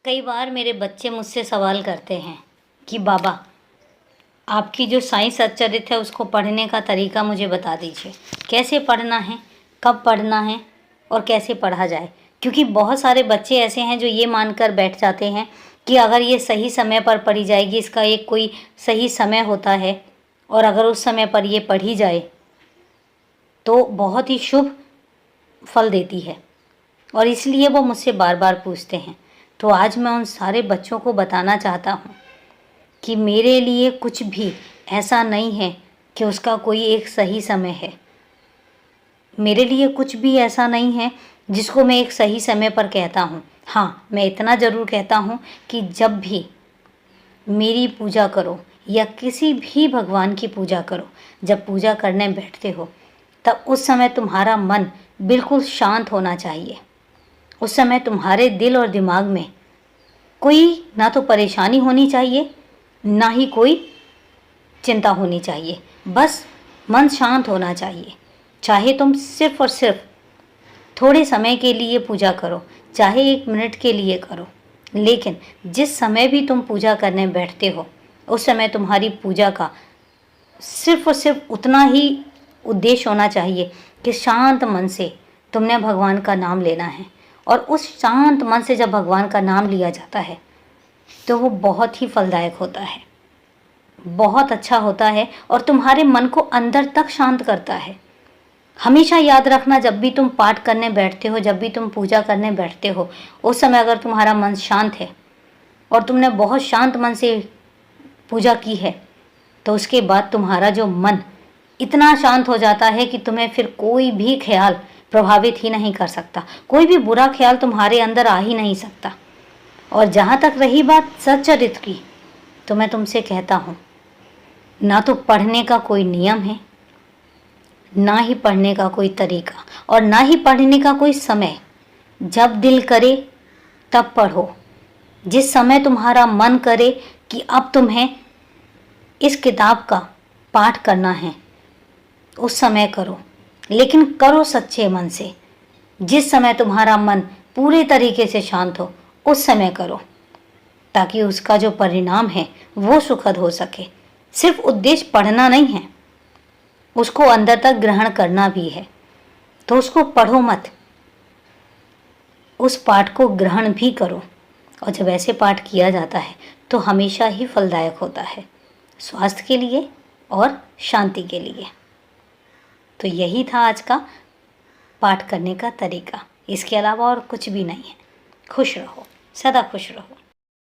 कई बार मेरे बच्चे मुझसे सवाल करते हैं कि बाबा, आपकी जो साईं सच्चरित्र है उसको पढ़ने का तरीका मुझे बता दीजिए। कैसे पढ़ना है, कब पढ़ना है और कैसे पढ़ा जाए। क्योंकि बहुत सारे बच्चे ऐसे हैं जो ये मानकर बैठ जाते हैं कि अगर ये सही समय पर पढ़ी जाएगी, इसका एक कोई सही समय होता है और अगर उस समय पर ये पढ़ी जाए तो बहुत ही शुभ फल देती है, और इसलिए वो मुझसे बार बार पूछते हैं। तो आज मैं उन सारे बच्चों को बताना चाहता हूँ कि मेरे लिए कुछ भी ऐसा नहीं है कि उसका कोई एक सही समय है। मेरे लिए कुछ भी ऐसा नहीं है जिसको मैं एक सही समय पर कहता हूँ। हाँ, मैं इतना ज़रूर कहता हूँ कि जब भी मेरी पूजा करो या किसी भी भगवान की पूजा करो, जब पूजा करने बैठते हो तब उस समय तुम्हारा मन बिल्कुल शांत होना चाहिए। उस समय तुम्हारे दिल और दिमाग में कोई ना तो परेशानी होनी चाहिए, ना ही कोई चिंता होनी चाहिए। बस मन शांत होना चाहिए। चाहे तुम सिर्फ और सिर्फ थोड़े समय के लिए पूजा करो, चाहे 1 मिनट के लिए करो, लेकिन जिस समय भी तुम पूजा करने बैठते हो उस समय तुम्हारी पूजा का सिर्फ और सिर्फ उतना ही उद्देश्य होना चाहिए कि शांत मन से तुमने भगवान का नाम लेना है। और उस शांत मन से जब भगवान का नाम लिया जाता है तो वो बहुत ही फलदायक होता है, बहुत अच्छा होता है और तुम्हारे मन को अंदर तक शांत करता है। हमेशा याद रखना, जब भी तुम पाठ करने बैठते हो, जब भी तुम पूजा करने बैठते हो, उस समय अगर तुम्हारा मन शांत है और तुमने बहुत शांत मन से पूजा की है तो उसके बाद तुम्हारा जो मन इतना शांत हो जाता है कि तुम्हें फिर कोई भी ख्याल प्रभावित ही नहीं कर सकता, कोई भी बुरा ख्याल तुम्हारे अंदर आ ही नहीं सकता। और जहाँ तक रही बात सच्चरित्र की, तो मैं तुमसे कहता हूँ, ना तो पढ़ने का कोई नियम है, ना ही पढ़ने का कोई तरीका, और ना ही पढ़ने का कोई समय। जब दिल करे तब पढ़ो, जिस समय तुम्हारा मन करे कि अब तुम्हें इस किताब का पाठ करना है उस समय करो, लेकिन करो सच्चे मन से। जिस समय तुम्हारा मन पूरे तरीके से शांत हो उस समय करो, ताकि उसका जो परिणाम है वो सुखद हो सके। सिर्फ उद्देश्य पढ़ना नहीं है, उसको अंदर तक ग्रहण करना भी है। तो उसको पढ़ो मत, उस पाठ को ग्रहण भी करो। और जब ऐसे पाठ किया जाता है तो हमेशा ही फलदायक होता है, स्वास्थ्य के लिए और शांति के लिए। तो यही था आज का पाठ करने का तरीका, इसके अलावा और कुछ भी नहीं है। खुश रहो, सदा खुश रहो।